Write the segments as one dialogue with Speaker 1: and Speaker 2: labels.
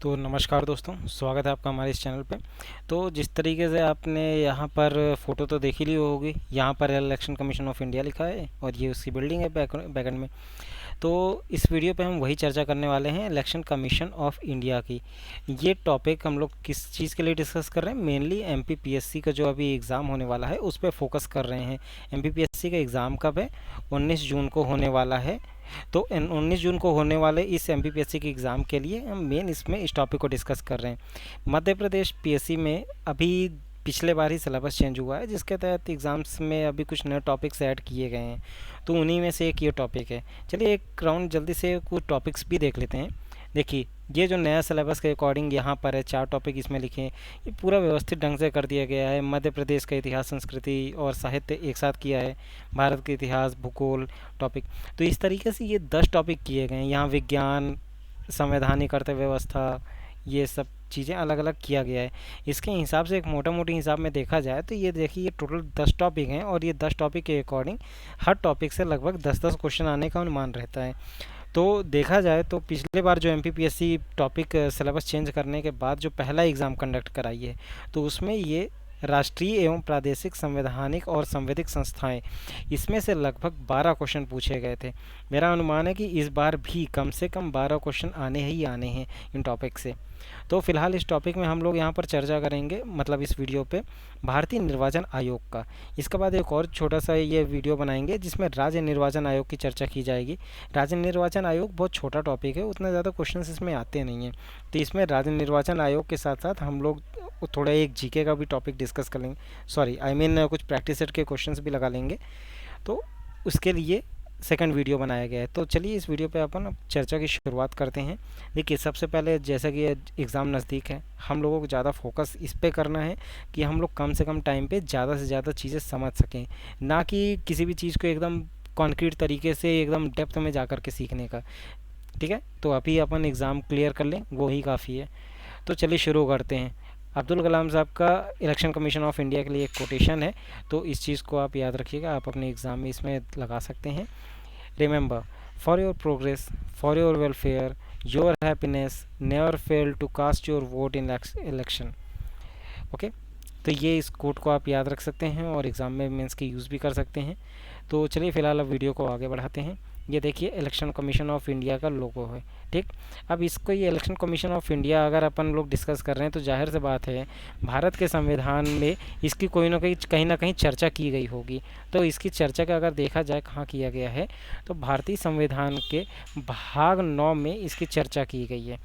Speaker 1: तो नमस्कार दोस्तों, स्वागत है आपका हमारे इस चैनल पे। तो जिस तरीके से आपने यहाँ पर फ़ोटो तो देख ही ली होगी, यहाँ पर इलेक्शन कमीशन ऑफ इंडिया लिखा है और ये उसकी बिल्डिंग है बैकएंड में। तो इस वीडियो पे हम वही चर्चा करने वाले हैं, इलेक्शन कमीशन ऑफ इंडिया की। ये टॉपिक हम लोग किस चीज़ के लिए डिस्कस कर रहे हैं? मेनली एमपीपीएससी का जो अभी एग्ज़ाम होने वाला है उस पर फोकस कर रहे हैं। एमपीपीएससी का एग्ज़ाम कब है? 19 जून को होने वाला है। तो 19 जून को होने वाले इस एमपीपीएससी के एग्ज़ाम के लिए हम मेन इसमें इस टॉपिक को डिस्कस कर रहे हैं। मध्य प्रदेश पीएससी में अभी पिछले बार ही सिलेबस चेंज हुआ है, जिसके तहत एग्ज़ाम्स में अभी कुछ नए टॉपिक्स ऐड किए गए हैं। तो उन्हीं में से एक ये टॉपिक है। चलिए एक राउंड जल्दी से कुछ टॉपिक्स भी देख लेते हैं। देखिए, ये जो नया सिलेबस के अकॉर्डिंग यहाँ पर है, 4 टॉपिक इसमें लिखे हैं। ये पूरा व्यवस्थित ढंग से कर दिया गया है। मध्य प्रदेश का इतिहास, संस्कृति और साहित्य एक साथ किया है। भारत के इतिहास, भूगोल टॉपिक। तो इस तरीके से ये 10 टॉपिक किए गए हैं। यहाँ विज्ञान, संवैधानिक अर्थव्यवस्था, ये सब चीज़ें अलग अलग किया गया है। इसके हिसाब से एक मोटा मोटी हिसाब में देखा जाए तो ये देखिए, ये टोटल 10 टॉपिक हैं और ये 10 टॉपिक के अकॉर्डिंग हर टॉपिक से लगभग 10-10 क्वेश्चन आने का अनुमान रहता है। तो देखा जाए तो पिछले बार जो एमपीपीएससी टॉपिक सिलेबस चेंज करने के बाद जो पहला एग्ज़ाम कंडक्ट कराई है, तो उसमें ये राष्ट्रीय एवं प्रादेशिक संवैधानिक और संवैधिक संस्थाएं, इसमें से लगभग 12 क्वेश्चन पूछे गए थे। मेरा अनुमान है कि इस बार भी कम से कम 12 क्वेश्चन आने ही आने हैं इन टॉपिक से। तो फिलहाल इस टॉपिक में हम लोग यहाँ पर चर्चा करेंगे, मतलब इस वीडियो पे, भारतीय निर्वाचन आयोग का। इसके बाद एक और छोटा सा ये वीडियो बनाएंगे जिसमें राज्य निर्वाचन आयोग की चर्चा की जाएगी। राज्य निर्वाचन आयोग बहुत छोटा टॉपिक है, उतने ज़्यादा क्वेश्चन इसमें आते नहीं हैं। तो इसमें राज्य निर्वाचन आयोग के साथ साथ हम लोग थोड़ा एक जीके का भी टॉपिक डिस्कस कर लेंगे। सॉरी, आई मीन कुछ प्रैक्टिस सेट के क्वेश्चंस भी लगा लेंगे। तो उसके लिए सेकंड वीडियो बनाया गया है। तो चलिए इस वीडियो पे अपन चर्चा की शुरुआत करते हैं। देखिए, सबसे पहले जैसा कि एग्ज़ाम नज़दीक है, हम लोगों को ज़्यादा फोकस इस पे करना है कि हम लोग कम से कम टाइम पे ज़्यादा से ज़्यादा चीज़ें समझ सकें, ना कि किसी भी चीज़ को एकदम कॉन्क्रीट तरीके से एकदम डेप्थ में जा कर के सीखने का। ठीक है, तो अभी अपन एग्ज़ाम क्लियर कर लें, वो ही काफ़ी है। तो चलिए शुरू करते हैं। अब्दुल कलाम साहब का इलेक्शन कमीशन ऑफ इंडिया के लिए एक कोटेशन है, तो इस चीज़ को आप याद रखिएगा, आप अपने एग्ज़ाम में इसमें लगा सकते हैं। Remember, for your progress, for your welfare, your happiness, never fail to cast your vote in election. Okay, तो ये इस कोट को आप याद रख सकते हैं और एग्ज़ाम में मेंस के यूज़ भी कर सकते हैं। तो चलिए फ़िलहाल अब वीडियो को आगे बढ़ाते हैं। ये देखिए, इलेक्शन कमीशन ऑफ इंडिया का लोगो है। ठीक, अब इसको, ये इलेक्शन कमीशन ऑफ इंडिया अगर अपन लोग डिस्कस कर रहे हैं तो जाहिर सी बात है भारत के संविधान में इसकी कोई ना कहीं चर्चा की गई होगी। तो इसकी चर्चा का अगर देखा जाए कहाँ किया गया है, तो भारतीय संविधान के भाग 9 में इसकी चर्चा की गई है।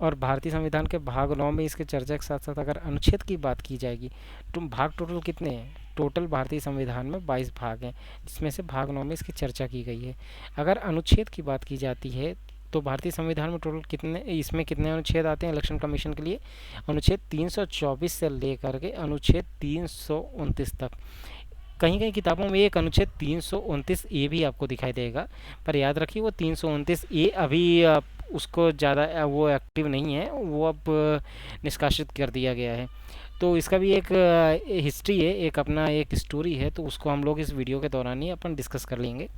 Speaker 1: और भारतीय संविधान के भाग 9 में इसके चर्चा के साथ साथ अगर अनुच्छेद की बात की जाएगी तो भाग टोटल कितने हैं? टोटल भारतीय संविधान में 22 भाग हैं, जिसमें से भाग 9 में इसकी चर्चा की गई है। अगर अनुच्छेद की बात की जाती है तो भारतीय संविधान में टोटल कितने, इसमें कितने अनुच्छेद आते हैं इलेक्शन कमीशन के लिए? अनुच्छेद 324 से लेकर के अनुच्छेद 329 तक। कहीं कहीं किताबों में एक अनुच्छेद 329 ए भी आपको दिखाई देगा, पर याद रखिए वो 329 ए अभी उसको ज़्यादा वो एक्टिव नहीं है, वो अब निष्कासित कर दिया गया है। तो इसका भी एक हिस्ट्री है, एक अपना एक स्टोरी है, तो उसको हम लोग इस वीडियो के दौरान ही अपन डिस्कस कर लेंगे।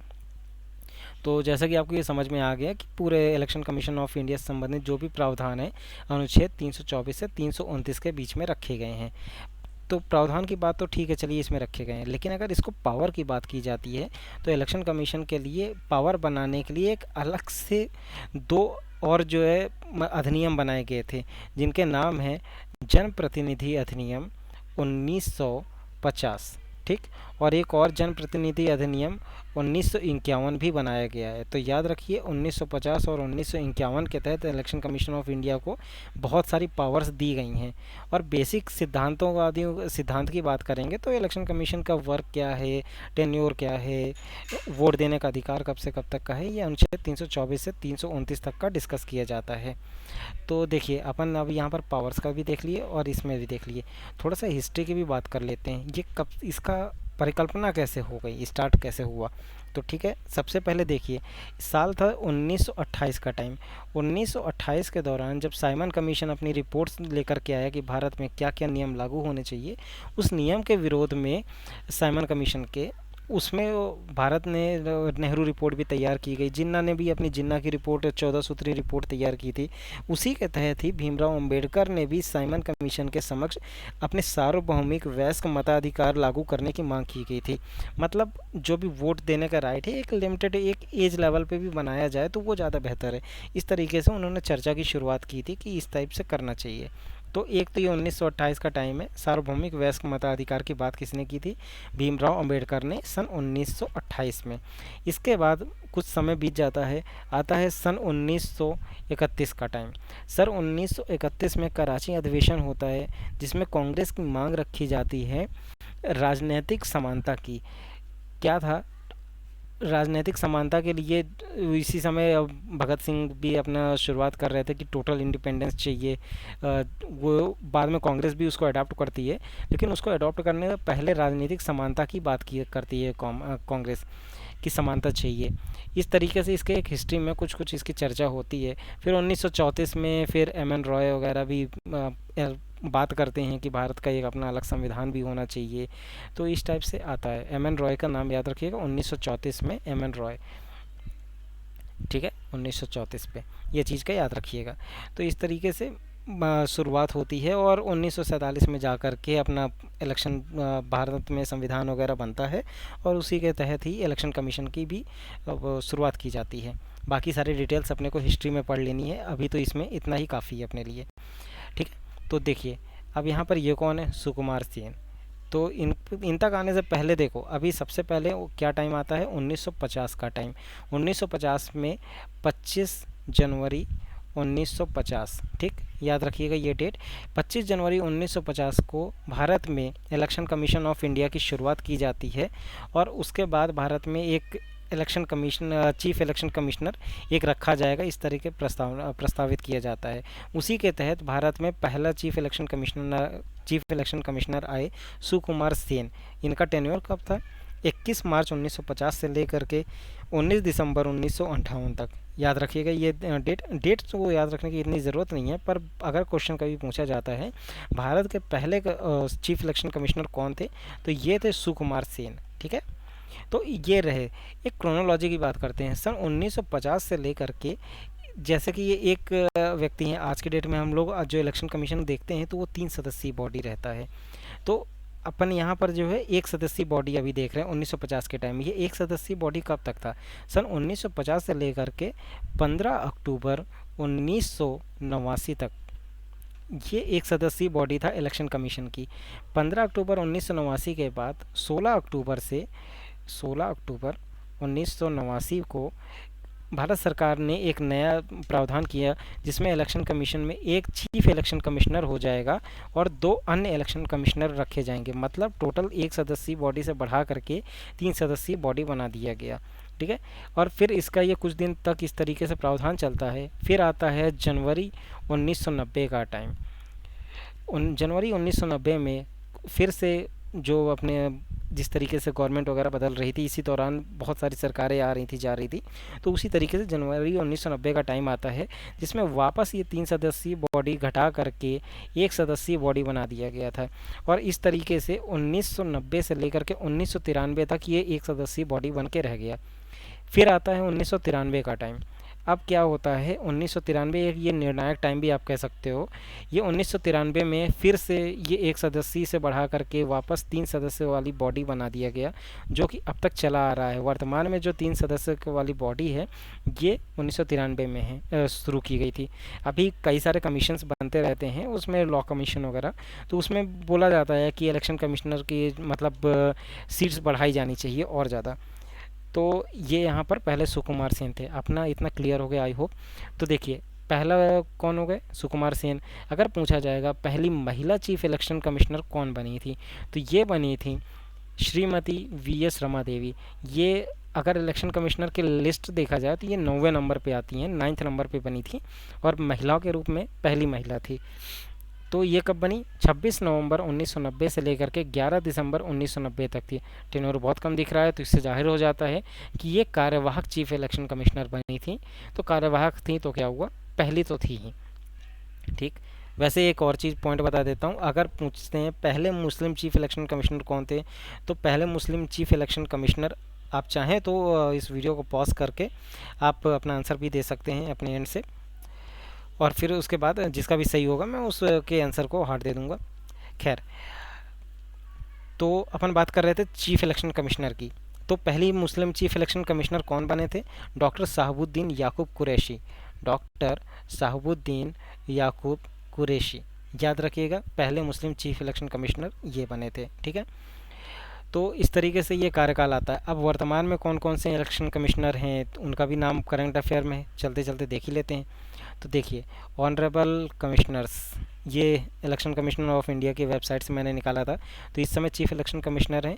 Speaker 1: तो जैसा कि आपको ये समझ में आ गया कि पूरे इलेक्शन कमीशन ऑफ इंडिया से संबंधित जो भी प्रावधान है अनुच्छेद 324 से 329 के बीच में रखे गए हैं। तो प्रावधान की बात तो ठीक है, चलिए इसमें रखे गए हैं, लेकिन अगर इसको पावर की बात की जाती है तो इलेक्शन कमीशन के लिए पावर बनाने के लिए एक अलग से 2 और जो है अधिनियम बनाए गए थे, जिनके नाम है जनप्रतिनिधि अधिनियम 1950। ठीक, और एक और जनप्रतिनिधि अधिनियम 1951 भी बनाया गया है। तो याद रखिए, 1950 और 1951 के तहत इलेक्शन कमीशन ऑफ इंडिया को बहुत सारी पावर्स दी गई हैं। और बेसिक सिद्धांतों का आदि सिद्धांत की बात करेंगे तो इलेक्शन कमीशन का वर्क क्या है, टेन्योर क्या है, वोट देने का अधिकार कब से कब तक का है, ये अनुच्छेद 324 से 329 तक का डिस्कस किया जाता है। तो देखिए, अपन अब यहाँ पर पावर्स का भी देख लिए और इसमें भी देख लिए। थोड़ा सा हिस्ट्री की भी बात कर लेते हैं, ये कब, इसका परिकल्पना कैसे हो गई, स्टार्ट कैसे हुआ। तो ठीक है, सबसे पहले देखिए, साल था 1928 का टाइम। 1928 के दौरान जब साइमन कमीशन अपनी रिपोर्ट्स लेकर के आया कि भारत में क्या क्या नियम लागू होने चाहिए, उस नियम के विरोध में साइमन कमीशन के उसमें भारत ने नेहरू रिपोर्ट भी तैयार की गई, जिन्ना ने भी अपनी जिन्ना की रिपोर्ट 14 सूत्री रिपोर्ट तैयार की थी। उसी के तहत ही भीमराव अंबेडकर ने भी साइमन कमीशन के समक्ष अपने सार्वभौमिक वयस्क मताधिकार लागू करने की मांग की गई थी। मतलब जो भी वोट देने का राइट है एक लिमिटेड एक एज लेवल पे भी बनाया जाए तो वो ज़्यादा बेहतर है। इस तरीके से उन्होंने चर्चा की शुरुआत की थी कि इस टाइप से करना चाहिए। तो एक तो ये 1928 का टाइम है। सार्वभौमिक वयस्क मताधिकार की बात किसने की थी? भीमराव अंबेडकर ने सन 1928 में। इसके बाद कुछ समय बीत जाता है, आता है सन 1931 का टाइम। सर 1931 में कराची अधिवेशन होता है, जिसमें कांग्रेस की मांग रखी जाती है राजनीतिक समानता की। क्या था? राजनीतिक समानता के लिए इसी समय भगत सिंह भी अपना शुरुआत कर रहे थे कि टोटल इंडिपेंडेंस चाहिए। वो बाद में कांग्रेस भी उसको अडॉप्ट करती है, लेकिन उसको अडॉप्ट करने से पहले राजनीतिक समानता की बात की करती है कांग्रेस की समानता चाहिए। इस तरीके से इसके एक हिस्ट्री में कुछ कुछ इसकी चर्चा होती है। फिर 1934 में फिर एम एन रॉय वगैरह भी बात करते हैं कि भारत का एक अपना अलग संविधान भी होना चाहिए। तो इस टाइप से आता है। एम एन रॉय का नाम याद रखिएगा, 1934 में एम एन रॉय, ठीक है, 1934 पे ये चीज़ का याद रखिएगा। तो इस तरीके से शुरुआत होती है और 1947 में जा कर के अपना इलेक्शन भारत में संविधान वगैरह बनता है और उसी के तहत ही इलेक्शन कमीशन की भी शुरुआत की जाती है। बाकी सारी डिटेल्स अपने को हिस्ट्री में पढ़ लेनी है, अभी तो इसमें इतना ही काफ़ी है अपने लिए, ठीक है। तो देखिए अब यहाँ पर ये कौन है? सुकुमार सेन। तो इन तक आने से पहले देखो, अभी सबसे पहले क्या टाइम आता है? 1950 का टाइम। 1950 में 25 जनवरी 1950, ठीक, याद रखिएगा ये डेट। 25 जनवरी 1950 को भारत में इलेक्शन कमीशन ऑफ इंडिया की शुरुआत की जाती है और उसके बाद भारत में एक election commission chief election commissioner एक रखा जाएगा, इस तरीके प्रस्तावित किया जाता है। उसी के तहत भारत में पहला चीफ इलेक्शन कमिश्नर आए सुकुमार सेन। इनका टेन्योर कब था? 21 मार्च 1950 से लेकर के 19 दिसंबर 1958 तक। याद रखिएगा ये डेट तो याद रखने की इतनी ज़रूरत नहीं है, पर अगर क्वेश्चन कभी पूछा जाता है भारत के पहले चीफ इलेक्शन कमिश्नर कौन थे, तो ये थे सुकुमार सेन, ठीक है। तो ये रहे। एक क्रोनोलॉजी की बात करते हैं। सन 1950 से लेकर के, जैसे कि ये एक व्यक्ति हैं, आज के डेट में हम लोग जो इलेक्शन कमीशन देखते हैं तो वो 3 सदस्यीय बॉडी रहता है। तो अपन यहाँ पर जो है 1 सदस्यीय बॉडी अभी देख रहे हैं 1950 के टाइम में। ये 1 सदस्यीय बॉडी कब तक था? सन 1950 से लेकर के 15 अक्टूबर 1989 तक ये 1 सदस्यीय बॉडी था इलेक्शन कमीशन की। 15 अक्टूबर 1989 के बाद 16 अक्टूबर 1989 को भारत सरकार ने एक नया प्रावधान किया, जिसमें इलेक्शन कमीशन में एक चीफ इलेक्शन कमिश्नर हो जाएगा और 2 अन्य इलेक्शन कमिश्नर रखे जाएंगे। मतलब टोटल 1 सदस्यीय बॉडी से बढ़ा करके 3 सदस्यीय बॉडी बना दिया गया, ठीक है। और फिर इसका ये कुछ दिन तक इस तरीके से प्रावधान चलता है। फिर आता है जनवरी 1990 का टाइम। जनवरी 1990 में फिर से जो अपने जिस तरीके से गवर्नमेंट वगैरह बदल रही थी, इसी दौरान बहुत सारी सरकारें आ रही थी जा रही थी, तो उसी तरीके से जनवरी 1990 का टाइम आता है, जिसमें वापस ये 3 सदस्यीय बॉडी घटा करके 1 सदस्यीय बॉडी बना दिया गया था। और इस तरीके से 1990 से लेकर के 1993 तक ये 1 सदस्यीय बॉडी बन के रह गया। फिर आता है 1993 का टाइम। अब क्या होता है 1993, ये निर्णायक टाइम भी आप कह सकते हो। ये 1993 में फिर से ये 1 सदस्यीय से बढ़ा करके वापस 3 सदस्य वाली बॉडी बना दिया गया, जो कि अब तक चला आ रहा है। वर्तमान में जो 3 सदस्य वाली बॉडी है ये 1993 में है, शुरू की गई थी। अभी कई सारे कमीशंस बनते रहते हैं, उसमें लॉ कमीशन वगैरह, तो उसमें बोला जाता है कि इलेक्शन कमिश्नर की मतलब सीट्स बढ़ाई जानी चाहिए और ज़्यादा। तो ये यहाँ पर पहले सुकुमार सेन थे। अपना इतना क्लियर हो गया आई होप। तो देखिए पहला कौन हो गए? सुकुमार सेन। अगर पूछा जाएगा पहली महिला चीफ इलेक्शन कमिश्नर कौन बनी थी, तो ये बनी थी श्रीमती वी.एस. रमा देवी। ये अगर इलेक्शन कमिश्नर की लिस्ट देखा जाए तो ये 9वें नंबर पे आती हैं, 9th नंबर पे बनी थी और महिलाओं के रूप में पहली महिला थी। तो ये कब बनी? 26 नवंबर 1990 से लेकर के 11 दिसंबर 1990 तक थी। टेन्योर बहुत कम दिख रहा है, तो इससे जाहिर हो जाता है कि ये कार्यवाहक चीफ इलेक्शन कमिश्नर बनी थी। तो कार्यवाहक थी तो क्या हुआ? पहली तो थी ही, ठीक। वैसे एक और चीज़ पॉइंट बता देता हूँ, अगर पूछते हैं पहले मुस्लिम चीफ इलेक्शन कमिश्नर कौन थे, तो पहले मुस्लिम चीफ इलेक्शन कमिश्नर, आप चाहें तो इस वीडियो को पॉज करके आप अपना आंसर भी दे सकते हैं अपने एंड से, और फिर उसके बाद जिसका भी सही होगा मैं उसके आंसर को हार्ट दे दूंगा। खैर, तो अपन बात कर रहे थे चीफ इलेक्शन कमिश्नर की। तो पहली मुस्लिम चीफ इलेक्शन कमिश्नर कौन बने थे? डॉक्टर साहबुद्दीन याकूब कुरैशी। डॉक्टर साहबुद्दीन याकूब कुरैशी, याद रखिएगा, पहले मुस्लिम चीफ इलेक्शन कमिश्नर ये बने थे। ठीक है, तो इस तरीके से ये कार्यकाल आता है। अब वर्तमान में कौन कौन से इलेक्शन कमिश्नर हैं तो उनका भी नाम करंट अफेयर में चलते चलते देख ही लेते हैं। तो देखिए, ऑनरेबल कमिश्नर्स, ये इलेक्शन कमिश्नर ऑफ इंडिया की वेबसाइट से मैंने निकाला था। तो इस समय चीफ इलेक्शन कमिश्नर हैं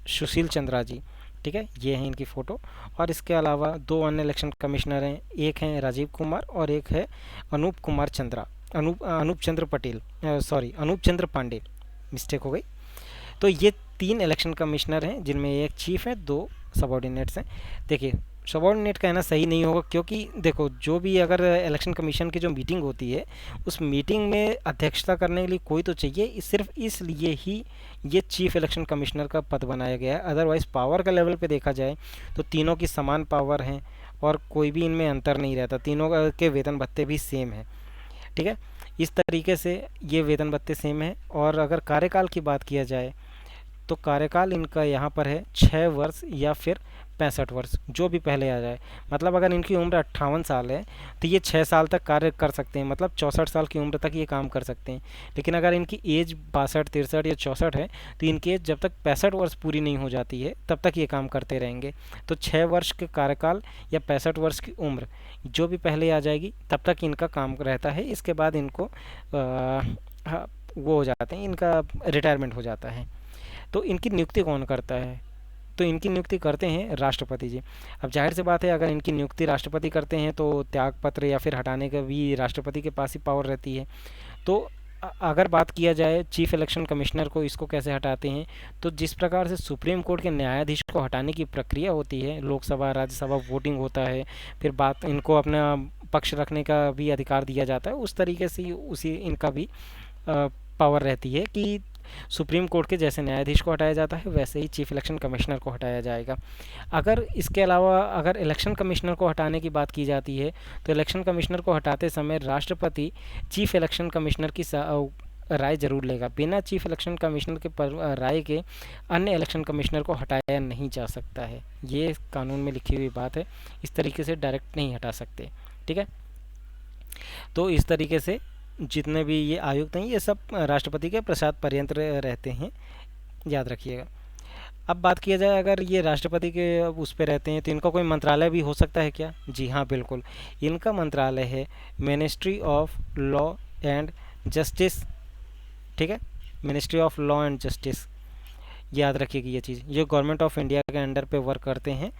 Speaker 1: सुशील चंद्रा जी। ठीक है, ये हैं इनकी फ़ोटो। और इसके अलावा दो अन्य इलेक्शन कमिश्नर हैं, एक हैं राजीव कुमार और एक है अनूप कुमार चंद्रा, अनूप चंद्र पटेल, सॉरी अनूप चंद्र पांडे, मिस्टेक हो गई। तो ये तीन इलेक्शन कमिश्नर हैं जिनमें एक चीफ है, दो सबॉर्डिनेट्स हैं। देखिए, सबॉर्डिनेट कहना सही नहीं होगा, क्योंकि देखो, जो भी अगर इलेक्शन कमीशन की जो मीटिंग होती है, उस मीटिंग में अध्यक्षता करने के लिए कोई तो चाहिए। सिर्फ इसलिए ही ये चीफ इलेक्शन कमिश्नर का पद बनाया गया है। अदरवाइज़ पावर का लेवल पे देखा जाए तो तीनों की समान पावर हैं और कोई भी इनमें अंतर नहीं रहता, तीनों के वेतन भत्ते भी सेम है। ठीक है, इस तरीके से ये वेतन भत्ते सेम है। और अगर कार्यकाल की बात किया जाए तो कार्यकाल इनका यहाँ पर है 6 वर्ष या फिर 65 वर्ष, जो भी पहले आ जाए। मतलब अगर इनकी उम्र 58 साल है तो ये 6 साल तक कार्य कर सकते हैं, मतलब 64 साल की उम्र तक ये काम कर सकते हैं। लेकिन अगर इनकी एज 62, 63 या 64 है तो इनकी एज जब तक 65 वर्ष पूरी नहीं हो जाती है तब तक ये काम करते रहेंगे। तो 6 वर्ष के कार्यकाल या 65 वर्ष की उम्र जो भी पहले आ जाएगी तब तक इनका काम रहता है। इसके बाद इनको वो हो जाते हैं, इनका रिटायरमेंट हो जाता है। तो इनकी नियुक्ति कौन करता है? तो इनकी नियुक्ति करते हैं राष्ट्रपति जी। अब जाहिर सी बात है, अगर इनकी नियुक्ति राष्ट्रपति करते हैं तो त्यागपत्र या फिर हटाने का भी राष्ट्रपति के पास ही पावर रहती है। तो अगर बात किया जाए चीफ इलेक्शन कमिश्नर को, इसको कैसे हटाते हैं, तो जिस प्रकार से सुप्रीम कोर्ट के न्यायाधीश को हटाने की प्रक्रिया होती है, लोकसभा राज्यसभा वोटिंग होता है, फिर बात इनको अपना पक्ष रखने का भी अधिकार दिया जाता है, उस तरीके से उसी इनका भी पावर रहती है कि सुप्रीम कोर्ट के जैसे न्यायाधीश को हटाया जाता है वैसे ही चीफ इलेक्शन कमिश्नर को हटाया जाएगा। अगर इसके अलावा अगर इलेक्शन कमिश्नर को हटाने की बात की जाती है तो इलेक्शन कमिश्नर को हटाते समय राष्ट्रपति चीफ इलेक्शन कमिश्नर की राय जरूर लेगा। बिना चीफ इलेक्शन कमिश्नर के राय के अन्य इलेक्शन कमिश्नर को हटाया नहीं जा सकता है। ये कानून में लिखी हुई बात है, इस तरीके से डायरेक्ट नहीं हटा सकते। ठीक है, तो इस तरीके से जितने भी ये आयुक्त हैं ये सब राष्ट्रपति के प्रसाद पर्यंत रहते हैं, याद रखिएगा। अब बात किया जाए, अगर ये राष्ट्रपति के उस पे रहते हैं तो इनका कोई मंत्रालय भी हो सकता है क्या? जी हाँ, बिल्कुल। इनका मंत्रालय है ministry of law and justice. ठीक है, ministry of law and justice, याद रखिएगा ये चीज़। ये गवर्नमेंट ऑफ इंडिया के अंडर पे वर्क करते हैं।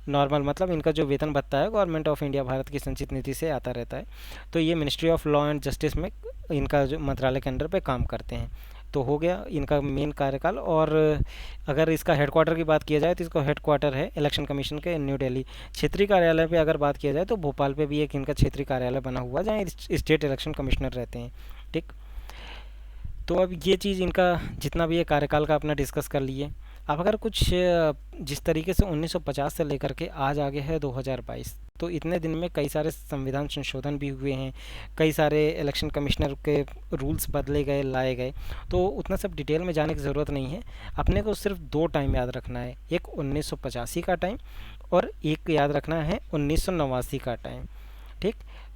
Speaker 1: नॉर्मल मतलब इनका जो वेतन भत्ता है गवर्नमेंट ऑफ इंडिया भारत की संचित नीति से आता रहता है। तो ये ministry of law and justice में इनका जो मंत्रालय के अंडर पे काम करते हैं। तो हो गया इनका मेन कार्यकाल। और अगर इसका हेडक्वार्टर की बात किया जाए तो इसका हेडक्वार्टर है इलेक्शन कमीशन के न्यू दिल्ली। क्षेत्रीय कार्यालय पे अगर बात किया जाए तो भोपाल पे भी एक इनका क्षेत्रीय कार्यालय बना हुआ जहाँ स्टेट इलेक्शन कमिश्नर रहते हैं। ठीक, तो अब ये चीज़ इनका जितना भी है कार्यकाल का अपना डिस्कस कर लिए। अब अगर कुछ जिस तरीके से 1950 से लेकर के आज आगे है 2022, तो इतने दिन में कई सारे संविधान संशोधन भी हुए हैं, कई सारे इलेक्शन कमिश्नर के रूल्स बदले गए, लाए गए। तो उतना सब डिटेल में जाने की ज़रूरत नहीं है। अपने को सिर्फ 2 टाइम याद रखना है, एक 1985 का टाइम और एक याद रखना है 1989 का टाइम। ठीक,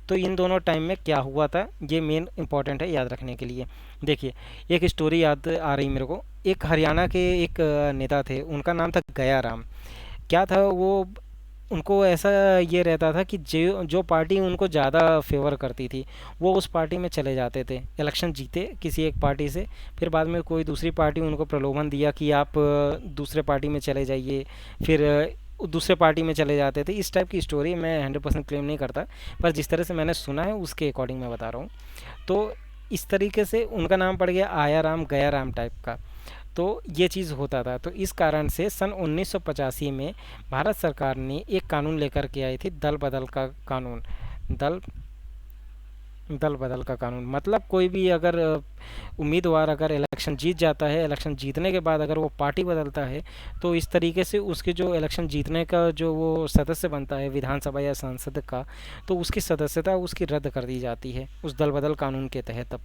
Speaker 1: तो इन दोनों टाइम में क्या हुआ था ये मेन इंपॉर्टेंट है याद रखने के लिए। देखिए, एक स्टोरी याद आ रही मेरे को। एक हरियाणा के एक नेता थे, उनका नाम था गया राम। क्या था वो, उनको ऐसा ये रहता था कि जो पार्टी उनको ज़्यादा फेवर करती थी वो उस पार्टी में चले जाते थे। इलेक्शन जीते किसी एक पार्टी से, फिर बाद में कोई दूसरी पार्टी उनको प्रलोभन दिया कि आप दूसरे पार्टी में चले जाइए, फिर दूसरे पार्टी में चले जाते थे। इस टाइप की स्टोरी मैं 100% क्लेम नहीं करता, पर जिस तरह से मैंने सुना है उसके अकॉर्डिंग मैं बता रहा हूँ। तो इस तरीके से उनका नाम पड़ गया आया राम गया राम टाइप का। तो ये चीज़ होता था। तो इस कारण से सन 1985 में भारत सरकार ने एक कानून लेकर के आई थी, दल बदल का कानून, दल दल बदल का कानून मतलब कोई भी अगर उम्मीदवार अगर इलेक्शन जीत जाता है, इलेक्शन जीतने के बाद अगर वो पार्टी बदलता है, तो इस तरीके से उसके जो इलेक्शन जीतने का जो वो सदस्य बनता है विधानसभा या संसद का, तो उसकी सदस्यता उसकी रद्द कर दी जाती है उस दल बदल कानून के तहत। अब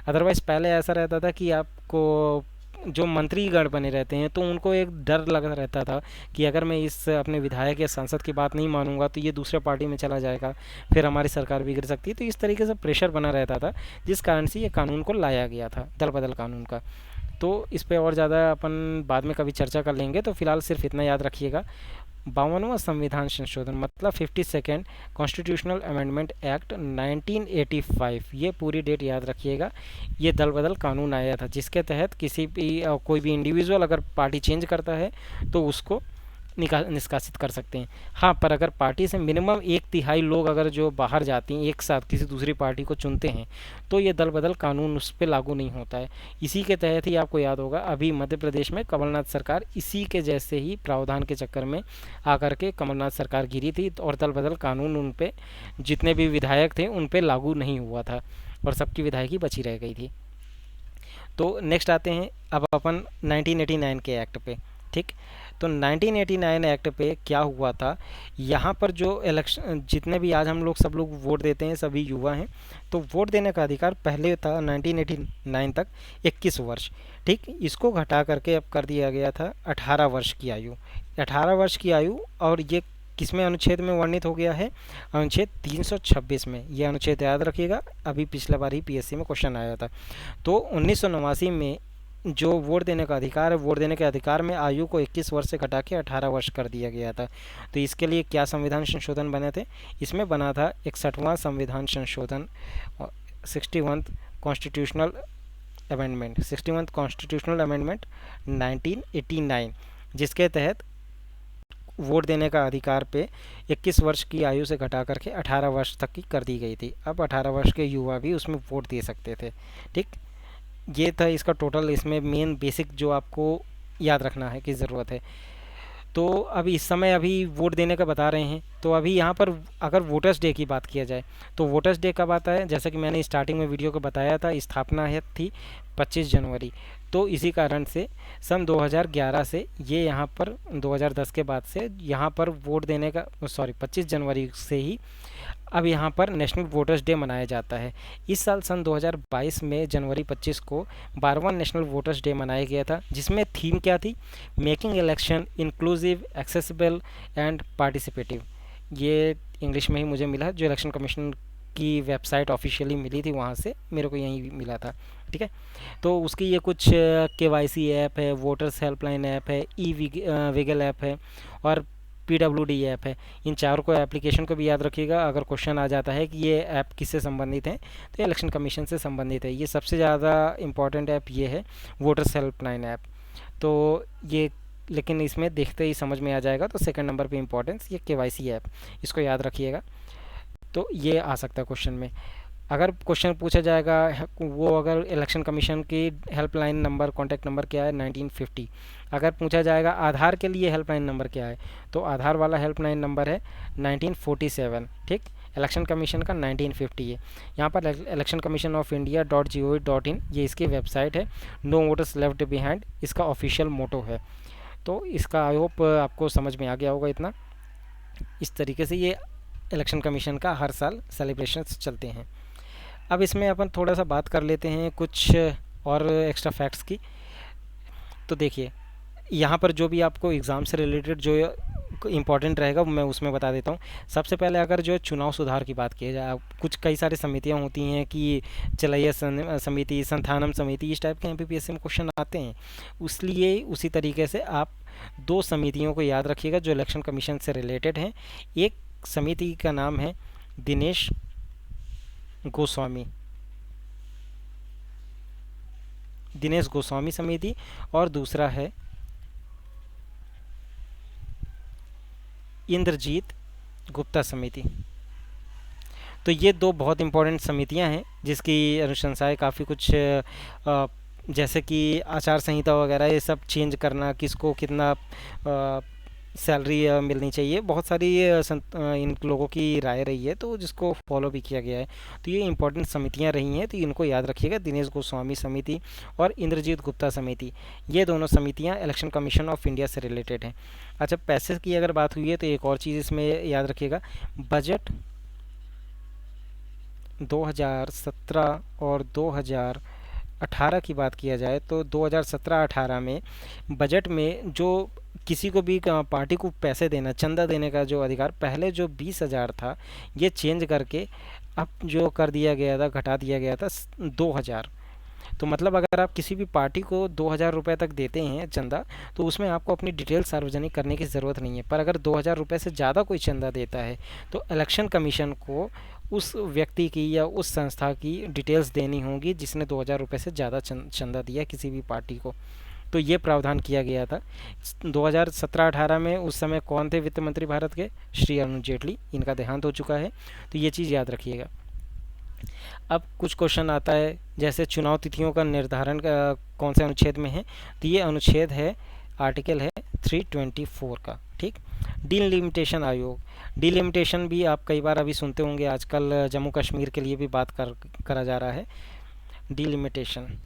Speaker 1: अदरवाइज़ पहले ऐसा रहता था कि आपको जो मंत्रीगण बने रहते हैं तो उनको एक डर लगा रहता था कि अगर मैं इस अपने विधायक या सांसद की बात नहीं मानूंगा तो ये दूसरे पार्टी में चला जाएगा, फिर हमारी सरकार बिगड़ सकती है। तो इस तरीके से प्रेशर बना रहता था, जिस कारण से ये कानून को लाया गया था, दल बदल कानून का। तो इस पे और ज़्यादा अपन बाद में कभी चर्चा कर लेंगे, तो फिलहाल सिर्फ इतना याद रखिएगा। 52वां संविधान संशोधन मतलब 52nd कॉन्स्टिट्यूशनल अमेंडमेंट एक्ट 1985, ये पूरी डेट याद रखिएगा। ये दल बदल कानून आया था जिसके तहत किसी भी कोई भी इंडिविजुअल अगर पार्टी चेंज करता है तो उसको निष्कासित कर सकते हैं। हाँ, पर अगर पार्टी से मिनिमम 1/3 लोग अगर जो बाहर जाती हैं एक साथ किसी दूसरी पार्टी को चुनते हैं तो ये दल बदल कानून उस पर लागू नहीं होता है। इसी के तहत ही आपको याद होगा अभी मध्य प्रदेश में कमलनाथ सरकार इसी के जैसे ही प्रावधान के चक्कर में आकर के कमलनाथ सरकार गिरी थी, और दल बदल कानून उन पे जितने भी विधायक थे उन पे लागू नहीं हुआ था और सबकी विधायकी बची रह गई थी। तो नेक्स्ट आते हैं अब अपन 1989 के एक्ट पे। ठीक, तो 1989 एक्ट पे क्या हुआ था, यहाँ पर जो इलेक्शन जितने भी आज हम लोग सब लोग वोट देते हैं सभी युवा हैं, तो वोट देने का अधिकार पहले था 1989 तक 21 वर्ष। ठीक, इसको घटा करके अब कर दिया गया था 18 वर्ष की आयु। 18 वर्ष की आयु, और ये किसमें अनुच्छेद में वर्णित हो गया है, अनुच्छेद 326 में। ये अनुच्छेद याद रखिएगा, अभी पिछला बार ही पीएससी में क्वेश्चन आया था। तो 1989 में जो वोट देने का अधिकार है, वोट देने के अधिकार में आयु को 21 वर्ष से घटा के 18 वर्ष कर दिया गया था। तो इसके लिए क्या संविधान संशोधन बने थे, इसमें बना था 61वां संविधान संशोधन, 61th constitutional amendment, 61th constitutional amendment 1989, जिसके तहत वोट देने का अधिकार पे 21 वर्ष की आयु से घटा करके 18 वर्ष तक की कर दी गई थी। अब 18 वर्ष के युवा भी उसमें वोट दे सकते थे। ठीक, ये था इसका टोटल, इसमें मेन बेसिक जो आपको याद रखना है की ज़रूरत है। तो अभी इस समय अभी वोट देने का बता रहे हैं, तो अभी यहाँ पर अगर वोटर्स डे की बात किया जाए तो वोटर्स डे कब आता है, जैसा कि मैंने स्टार्टिंग में वीडियो को बताया था, स्थापना है थी 25 जनवरी। तो इसी कारण से सन 2011 से ये यहाँ पर 2010 के बाद से यहाँ पर वोट देने का 25 जनवरी से ही अब यहाँ पर नेशनल वोटर्स डे मनाया जाता है। इस साल सन 2022 में जनवरी 25 को 12वां नेशनल वोटर्स डे मनाया गया था, जिसमें थीम क्या थी, making election inclusive, accessible and participative. ये इंग्लिश में ही मुझे मिला, जो इलेक्शन कमीशन की वेबसाइट ऑफिशियली मिली थी वहाँ से मेरे को यहीं मिला था। ठीक है, तो उसकी ये कुछ KYC ऐप है, वोटर्स हेल्पलाइन ऐप है, विगल ऐप है और PWD ऐप है। इन चारों को एप्लीकेशन को भी याद रखिएगा, अगर क्वेश्चन आ जाता है कि ये ऐप किससे संबंधित है तो इलेक्शन कमीशन से संबंधित है। ये सबसे ज़्यादा इम्पॉर्टेंट ऐप ये है, वोटर्स हेल्पलाइन ऐप। तो ये लेकिन इसमें देखते ही समझ में आ जाएगा, तो सेकंड नंबर पे इम्पोर्टेंस ये KYC ऐप, इसको याद रखिएगा। तो ये आ सकता है क्वेश्चन में। अगर क्वेश्चन पूछा जाएगा वो अगर इलेक्शन कमीशन की हेल्पलाइन नंबर, कॉन्टैक्ट नंबर क्या है 1950, अगर पूछा जाएगा आधार के लिए हेल्पलाइन नंबर क्या है, तो आधार वाला हेल्पलाइन नंबर है 1947। ठीक, इलेक्शन कमीशन का 1950 है। यहाँ पर election commission of India .gov.in ये इसकी वेबसाइट है। नो वोटर्स लेफ्ट बिहाइंड इसका ऑफिशियल मोटो है। तो इसका आई होप आपको समझ में आ गया होगा इतना। इस तरीके से ये इलेक्शन कमीशन का हर साल सेलिब्रेशंस चलते हैं। अब इसमें अपन थोड़ा सा बात कर लेते हैं कुछ और एक्स्ट्रा फैक्ट्स की। तो देखिए यहाँ पर जो भी आपको एग्ज़ाम से रिलेटेड जो इम्पॉर्टेंट रहेगा मैं उसमें बता देता हूँ। सबसे पहले अगर जो चुनाव सुधार की बात की जाए, कुछ कई सारी समितियाँ होती हैं कि चलैया समिति, संथानम समिति, इस टाइप के MPPSC में क्वेश्चन आते हैं। इसलिए उसी तरीके से आप 2 समितियों को याद रखिएगा जो इलेक्शन कमीशन से रिलेटेड हैं। एक समिति का नाम है दिनेश गोस्वामी समिति, और दूसरा है इंद्रजीत गुप्ता समिति। तो ये 2 बहुत इंपॉर्टेंट समितियां हैं जिसकी अनुशंसाएं काफ़ी कुछ जैसे कि आचार संहिता वगैरह ये सब चेंज करना, किसको कितना सैलरी मिलनी चाहिए। बहुत सारी इन लोगों की राय रही है, तो जिसको फॉलो भी किया गया है। तो ये इंपॉर्टेंट समितियां रही हैं, तो इनको याद रखिएगा। दिनेश गोस्वामी समिति और इंद्रजीत गुप्ता समिति, ये दोनों समितियां इलेक्शन कमीशन ऑफ इंडिया से रिलेटेड हैं। अच्छा, पैसे की अगर बात हुई है तो एक और चीज़ इसमें याद रखिएगा। बजट 2017 और 2018 की बात किया जाए तो 2017-18 में बजट में जो किसी को भी पार्टी को पैसे देना, चंदा देने का जो अधिकार, पहले जो 20,000 था, ये चेंज करके अब जो कर दिया गया था, घटा दिया गया था 2,000। तो मतलब अगर आप किसी भी पार्टी को 2,000 रुपये तक देते हैं चंदा, तो उसमें आपको अपनी डिटेल सार्वजनिक करने की ज़रूरत नहीं है। पर अगर 2,000 रुपये से ज़्यादा कोई चंदा देता है, तो इलेक्शन कमीशन को उस व्यक्ति की या उस संस्था की डिटेल्स देनी होगी जिसने 2,000 रुपये से ज़्यादा चंदा दिया किसी भी पार्टी को। तो ये प्रावधान किया गया था 2017-18 में। उस समय कौन थे वित्त मंत्री भारत के? श्री अरुण जेटली। इनका देहांत हो चुका है, तो ये चीज़ याद रखिएगा। अब कुछ क्वेश्चन आता है, जैसे चुनाव तिथियों का निर्धारण कौन से अनुच्छेद में है? तो ये अनुच्छेद है, आर्टिकल है 324 का। ठीक। डिलिमिटेशन आयोग, डिलिमिटेशन भी आप कई बार अभी सुनते होंगे, आजकल जम्मू कश्मीर के लिए भी बात करा जा रहा है, डिलिमिटेशन।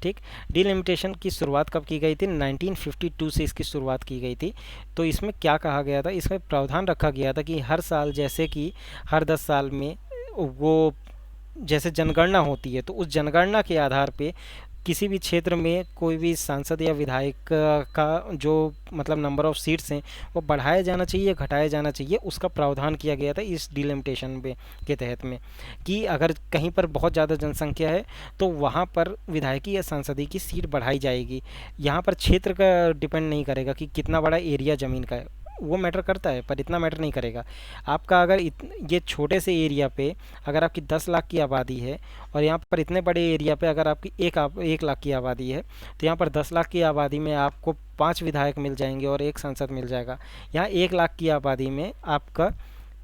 Speaker 1: ठीक। डिलिमिटेशन की शुरुआत कब की गई थी? 1952 से इसकी शुरुआत की गई थी। तो इसमें क्या कहा गया था? इसमें प्रावधान रखा गया था कि हर साल, जैसे कि हर 10 साल में वो जैसे जनगणना होती है, तो उस जनगणना के आधार पे किसी भी क्षेत्र में कोई भी सांसद या विधायक का जो मतलब नंबर ऑफ़ सीट्स हैं, वो बढ़ाया जाना चाहिए, घटाया जाना चाहिए, उसका प्रावधान किया गया था इस डिलिमिटेशन में के तहत में, कि अगर कहीं पर बहुत ज़्यादा जनसंख्या है तो वहाँ पर विधायकी या सांसदी की सीट बढ़ाई जाएगी। यहाँ पर क्षेत्र का डिपेंड नहीं करेगा कि कितना बड़ा एरिया ज़मीन का है, वो मैटर करता है पर इतना मैटर नहीं करेगा। आपका अगर ये छोटे से एरिया पे अगर आपकी 10 लाख की आबादी है, और यहाँ पर इतने बड़े एरिया पे अगर आपकी 1 लाख की आबादी है, तो यहाँ पर 10 लाख की आबादी में आपको 5 विधायक मिल जाएंगे और 1 सांसद मिल जाएगा। यहाँ 1 लाख की आबादी में आपका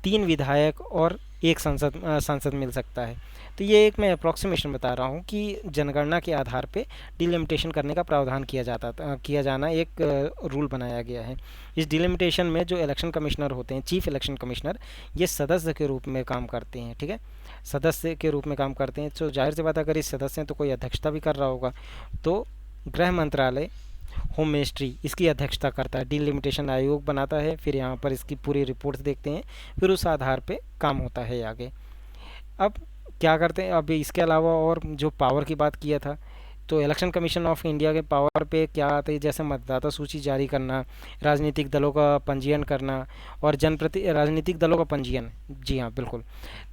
Speaker 1: 3 विधायक और 1 सांसद मिल सकता है। तो ये एक मैं अप्रॉक्सीमेशन बता रहा हूँ कि जनगणना के आधार पे डिलिमिटेशन करने का प्रावधान किया जाना एक रूल बनाया गया है। इस डिलिमिटेशन में जो इलेक्शन कमिश्नर होते हैं, चीफ इलेक्शन कमिश्नर, ये सदस्य के रूप में काम करते हैं। ठीक है, सदस्य के रूप में काम करते हैं। तो जाहिर सी बात है, अगर इस सदस्य हैं तो कोई अध्यक्षता भी कर रहा होगा। तो गृह मंत्रालय, होम मिनिस्ट्री इसकी अध्यक्षता करता है, डिलिमिटेशन आयोग बनाता है, फिर यहाँ पर इसकी पूरी रिपोर्ट्स देखते हैं, फिर उस आधार पे काम होता है आगे। अब क्या करते हैं, अब इसके अलावा और जो पावर की बात किया था, तो इलेक्शन कमीशन ऑफ इंडिया के पावर पे क्या आते हैं? जैसे मतदाता सूची जारी करना, राजनीतिक दलों का पंजीयन करना, और राजनीतिक दलों का पंजीयन, जी हाँ बिल्कुल।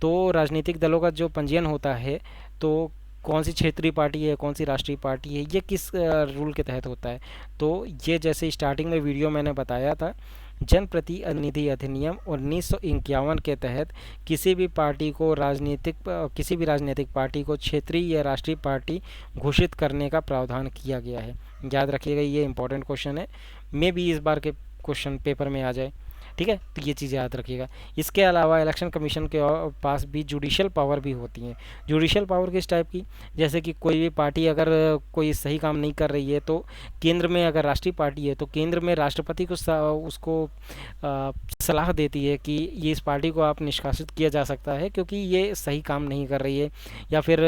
Speaker 1: तो राजनीतिक दलों का जो पंजीयन होता है, तो कौन सी क्षेत्रीय पार्टी है, कौन सी राष्ट्रीय पार्टी है, ये किस रूल के तहत होता है? तो ये जैसे स्टार्टिंग में वीडियो मैंने बताया था, जनप्रतिनिधि अधिनियम 1951 के तहत किसी भी राजनीतिक पार्टी को क्षेत्रीय या राष्ट्रीय पार्टी घोषित करने का प्रावधान किया गया है। याद रखिएगा, ये इंपॉर्टेंट क्वेश्चन है, मे भी इस बार के क्वेश्चन पेपर में आ जाए। ठीक है, तो ये चीज़ याद रखिएगा। इसके अलावा इलेक्शन कमीशन के पास भी जुडिशियल पावर भी होती हैं। जुडिशियल पावर किस टाइप की? जैसे कि कोई भी पार्टी अगर कोई सही काम नहीं कर रही है, तो केंद्र में अगर राष्ट्रीय पार्टी है, तो केंद्र में राष्ट्रपति को उसको सलाह देती है कि ये इस पार्टी को आप निष्कासित किया जा सकता है क्योंकि ये सही काम नहीं कर रही है, या फिर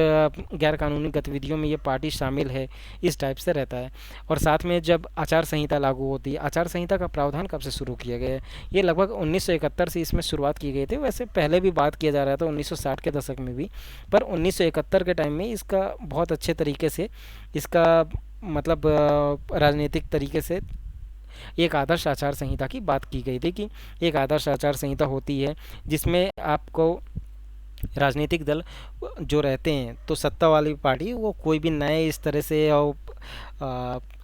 Speaker 1: गैर कानूनी गतिविधियों में ये पार्टी शामिल है, इस टाइप से रहता है। और साथ में जब आचार संहिता लागू होती है, आचार संहिता का प्रावधान कब से शुरू किया गया है? ये लगभग 1971 से इसमें शुरुआत की गई थी। वैसे पहले भी बात किया जा रहा था 1960 के दशक में भी, पर 1971 के टाइम में इसका बहुत अच्छे तरीके से इसका मतलब राजनीतिक तरीके से एक आदर्श आचार संहिता की बात की गई थी कि एक आदर्श आचार संहिता होती है जिसमें आपको राजनीतिक दल जो रहते हैं, तो सत्ता वाली पार्टी वो कोई भी नए इस तरह से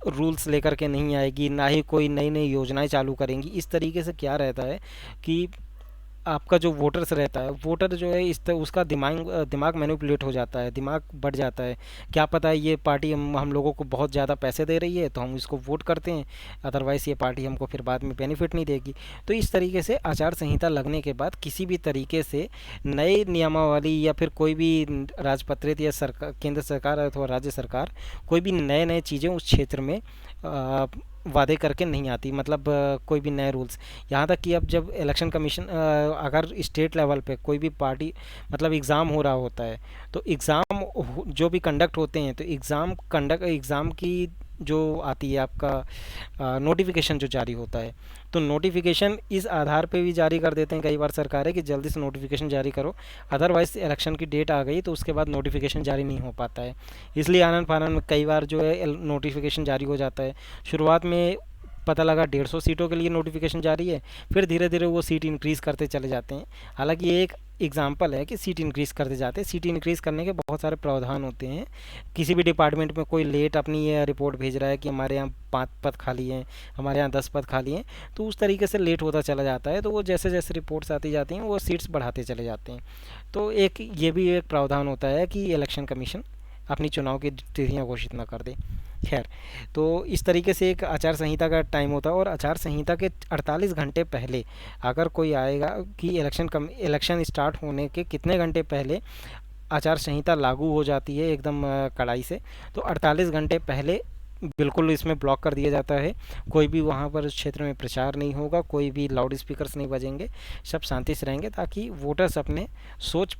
Speaker 1: रूल्स लेकर के नहीं आएगी, ना ही कोई नई नई योजनाएं चालू करेंगी। इस तरीके से क्या रहता है कि आपका जो वोटर्स रहता है, वोटर जो है उसका दिमाग मैनिपुलेट हो जाता है, दिमाग बढ़ जाता है। क्या पता है ये पार्टी हम लोगों को बहुत ज़्यादा पैसे दे रही है तो हम इसको वोट करते हैं, अदरवाइज़ ये पार्टी हमको फिर बाद में बेनिफिट नहीं देगी। तो इस तरीके से आचार संहिता लगने के बाद किसी भी तरीके से नए नियमावली या फिर कोई भी राजपत्रित या केंद्र सरकार अथवा राज्य सरकार कोई भी नए नए चीज़ें उस क्षेत्र में वादे करके नहीं आती, मतलब कोई भी नए रूल्स। यहाँ तक कि अब जब इलेक्शन कमीशन अगर स्टेट लेवल पे कोई भी पार्टी मतलब एग्ज़ाम हो रहा होता है, तो एग्ज़ाम जो भी कंडक्ट होते हैं, तो एग्ज़ाम की जो आती है आपका नोटिफिकेशन जो जारी होता है, तो नोटिफिकेशन इस आधार पे भी जारी कर देते हैं कई बार सरकारें कि जल्दी से नोटिफिकेशन जारी करो, अदरवाइज इलेक्शन की डेट आ गई तो उसके बाद नोटिफिकेशन जारी नहीं हो पाता है। इसलिए आनन फानन में कई बार जो है नोटिफिकेशन जारी हो जाता है। शुरुआत में पता लगा 150 सीटों के लिए नोटिफिकेशन जारी है, फिर धीरे धीरे वो सीट इंक्रीज़ करते चले जाते हैं। हालांकि ये एक एग्जाम्पल है कि सीट इंक्रीज़ करते जाते हैं। सीट इंक्रीज़ करने के बहुत सारे प्रावधान होते हैं। किसी भी डिपार्टमेंट में कोई लेट अपनी ये रिपोर्ट भेज रहा है कि हमारे यहाँ 5 पद खाली हैं, हमारे यहाँ 10 पद खाली हैं, तो उस तरीके से लेट होता चला जाता है, तो वो जैसे जैसे रिपोर्ट्स आती जाती हैं वो सीट्स बढ़ाते चले जाते हैं। तो एक ये भी एक प्रावधान होता है कि इलेक्शन कमीशन अपनी चुनाव की तिथियाँ घोषित ना कर दे। खैर, तो इस तरीके से एक आचार संहिता का टाइम होता है, और आचार संहिता के 48 घंटे पहले अगर कोई आएगा कि इलेक्शन स्टार्ट होने के कितने घंटे पहले आचार संहिता लागू हो जाती है एकदम कड़ाई से, तो 48 घंटे पहले बिल्कुल इसमें ब्लॉक कर दिया जाता है। कोई भी वहाँ पर उस क्षेत्र में प्रचार नहीं होगा, कोई भी लाउड स्पीकर्स नहीं बजेंगे, सब शांति से रहेंगे, ताकि वोटर्स अपने सोच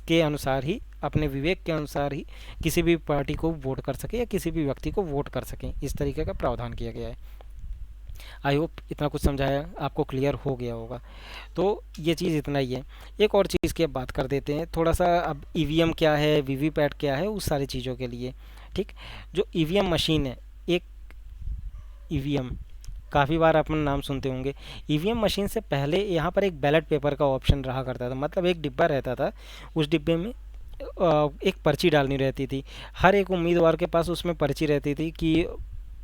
Speaker 1: के अनुसार ही, अपने विवेक के अनुसार ही किसी भी पार्टी को वोट कर सके या किसी भी व्यक्ति को वोट कर सकें। इस तरीके का प्रावधान किया गया है। आई होप इतना कुछ समझाया आपको क्लियर हो गया होगा। तो ये चीज़ इतना ही है। एक और चीज़ की अब बात कर देते हैं थोड़ा सा। अब ईवीएम क्या है, वीवीपैट क्या है, उस सारी चीज़ों के लिए। ठीक, जो ईवीएम मशीन है, एक ईवीएम काफ़ी बार अपन नाम सुनते होंगे। ईवीएम मशीन से पहले यहाँ पर एक बैलेट पेपर का ऑप्शन रहा करता था, मतलब एक डिब्बा रहता था, उस डिब्बे में एक पर्ची डालनी रहती थी। हर एक उम्मीदवार के पास उसमें पर्ची रहती थी कि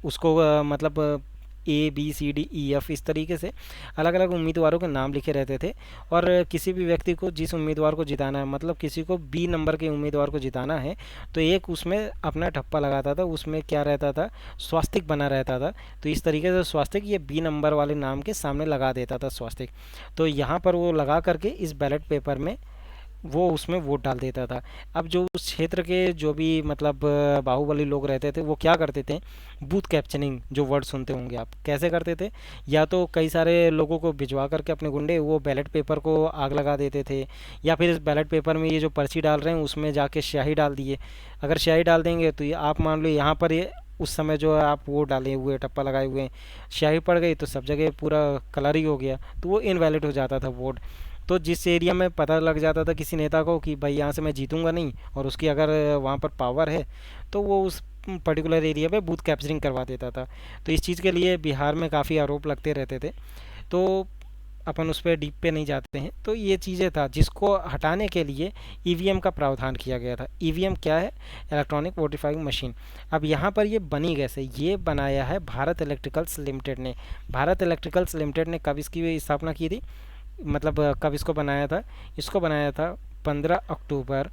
Speaker 1: उसको मतलब ABCDEF इस तरीके से अलग अलग उम्मीदवारों के नाम लिखे रहते थे। और किसी भी व्यक्ति को जिस उम्मीदवार को जिताना है, मतलब किसी को B नंबर के उम्मीदवार को जिताना है, तो एक उसमें अपना ठप्पा लगाता था, उसमें क्या रहता था, स्वास्तिक बना रहता था। तो इस तरीके से स्वास्तिक ये B नंबर वाले नाम के सामने लगा देता था स्वास्तिक। तो यहाँ पर वो लगा करके इस बैलेट पेपर में वो उसमें वोट डाल देता था। अब जो उस क्षेत्र के जो भी मतलब बाहुबली लोग रहते थे, वो क्या करते थे, बूथ कैप्चरिंग जो वर्ड सुनते होंगे आप, कैसे करते थे, या तो कई सारे लोगों को भिजवा करके अपने गुंडे वो बैलेट पेपर को आग लगा देते थे, या फिर इस बैलेट पेपर में ये जो पर्ची डाल रहे हैं उसमें जाके स्याही डाल दिए। अगर स्याही डाल देंगे तो ये आप मान लो यहाँ पर ये उस समय जो है आप वो डाले हुए टप्पा लगाए हुए हैं, स्याही पड़ गई तो सब जगह पूरा कलर ही हो गया, तो वो इनवैलिड हो जाता था वोट। तो जिस एरिया में पता लग जाता था किसी नेता को कि भाई यहाँ से मैं जीतूंगा नहीं, और उसकी अगर वहाँ पर पावर है, तो वो उस पर्टिकुलर एरिया पे बूथ कैप्चरिंग करवा देता था। तो इस चीज़ के लिए बिहार में काफ़ी आरोप लगते रहते थे, तो अपन उस पर डीप पे नहीं जाते हैं। तो ये चीज़ें था जिसको हटाने के लिए ईवीएम का प्रावधान किया गया था। ईवीएम क्या है, इलेक्ट्रॉनिक वोटिफाइंग मशीन। अब यहाँ पर ये बनी कैसे, ये बनाया है भारत इलेक्ट्रिकल्स लिमिटेड ने। भारत इलेक्ट्रिकल्स लिमिटेड ने कब इसकी स्थापना की थी, मतलब कब इसको बनाया था, इसको बनाया था 15 अक्टूबर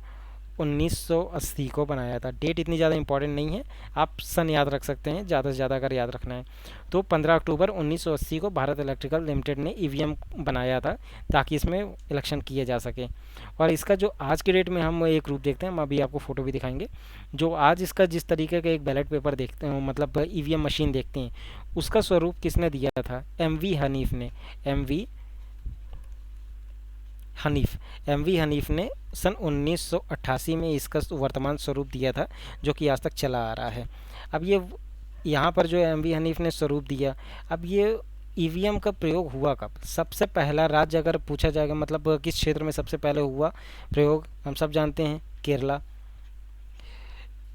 Speaker 1: 1980 को बनाया था। डेट इतनी ज़्यादा इंपॉर्टेंट नहीं है, आप सन याद रख सकते हैं ज़्यादा से ज़्यादा अगर याद रखना है तो। 15 अक्टूबर 1980 को भारत इलेक्ट्रिकल लिमिटेड ने ईवीएम बनाया था ताकि इसमें इलेक्शन किए जा सके। और इसका जो आज की डेट में हम एक रूप देखते हैं, हम अभी आपको फ़ोटो भी दिखाएंगे, जो आज इसका जिस तरीके का एक बैलेट पेपर देखते हैं, मतलब ईवीएम मशीन देखते हैं, उसका स्वरूप किसने दिया था, MV हनीफ ने। एम वी हनीफ ने सन 1988 में इसका वर्तमान स्वरूप दिया था, जो कि आज तक चला आ रहा है। अब ये यहाँ पर जो MV हनीफ ने स्वरूप दिया, अब ये ईवीएम का प्रयोग हुआ कब, सबसे पहला राज्य अगर पूछा जाएगा, मतलब किस क्षेत्र में सबसे पहले हुआ प्रयोग, हम सब जानते हैं केरला।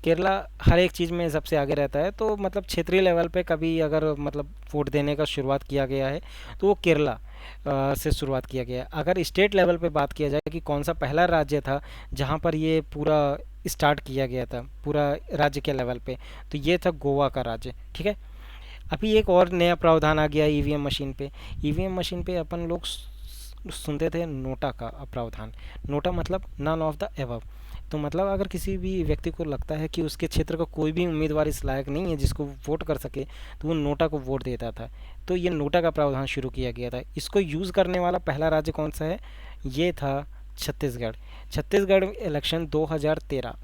Speaker 1: केरला हर एक चीज़ में सबसे आगे रहता है, तो मतलब क्षेत्रीय लेवल पे कभी अगर मतलब वोट देने का शुरुआत किया गया है तो वो केरला से शुरुआत किया गया है। अगर स्टेट लेवल पे बात किया जाए कि कौन सा पहला राज्य था जहाँ पर ये पूरा स्टार्ट किया गया था पूरा राज्य के लेवल पे, तो ये था गोवा का राज्य। ठीक है, अभी एक और नया प्रावधान आ गया ईवीएम मशीन पे। ईवीएम मशीन पे अपन लोग सुनते थे नोटा का प्रावधान। नोटा मतलब नन ऑफ द एबव। तो मतलब अगर किसी भी व्यक्ति को लगता है कि उसके क्षेत्र का कोई भी उम्मीदवार इस लायक नहीं है जिसको वोट कर सके, तो वो नोटा को वोट देता था। तो ये नोटा का प्रावधान शुरू किया गया था। इसको यूज़ करने वाला पहला राज्य कौन सा है, ये था छत्तीसगढ़। छत्तीसगढ़ इलेक्शन 2013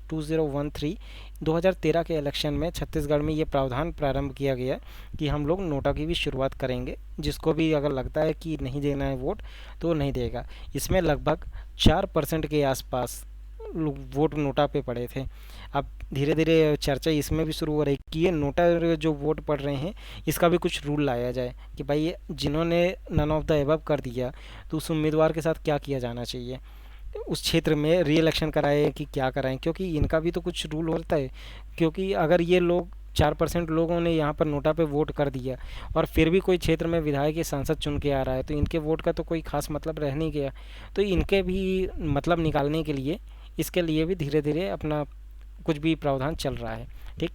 Speaker 1: 2013 के इलेक्शन में छत्तीसगढ़ में ये प्रावधान प्रारंभ किया गया कि हम लोग नोटा की भी शुरुआत करेंगे, जिसको भी अगर लगता है कि नहीं देना है वोट तो नहीं देगा। इसमें लगभग 4% के आसपास लोग वोट नोटा पे पड़े थे। अब धीरे धीरे चर्चा इसमें भी शुरू हो रही कि ये नोटा जो वोट पड़ रहे हैं इसका भी कुछ रूल लाया जाए कि भाई ये जिन्होंने नन ऑफ द एबव कर दिया तो उस उम्मीदवार के साथ क्या किया जाना चाहिए, उस क्षेत्र में री इलेक्शन कराए कि क्या कराएं, क्योंकि इनका भी तो कुछ रूल होता है। क्योंकि अगर ये लोग 4% लोगों ने यहाँ पर नोटा पे वोट कर दिया और फिर भी कोई क्षेत्र में विधायक या सांसद चुन के आ रहा है तो इनके वोट का तो कोई खास मतलब रह नहीं गया। तो इनके भी मतलब निकालने के लिए इसके लिए भी धीरे धीरे अपना कुछ भी प्रावधान चल रहा है। ठीक,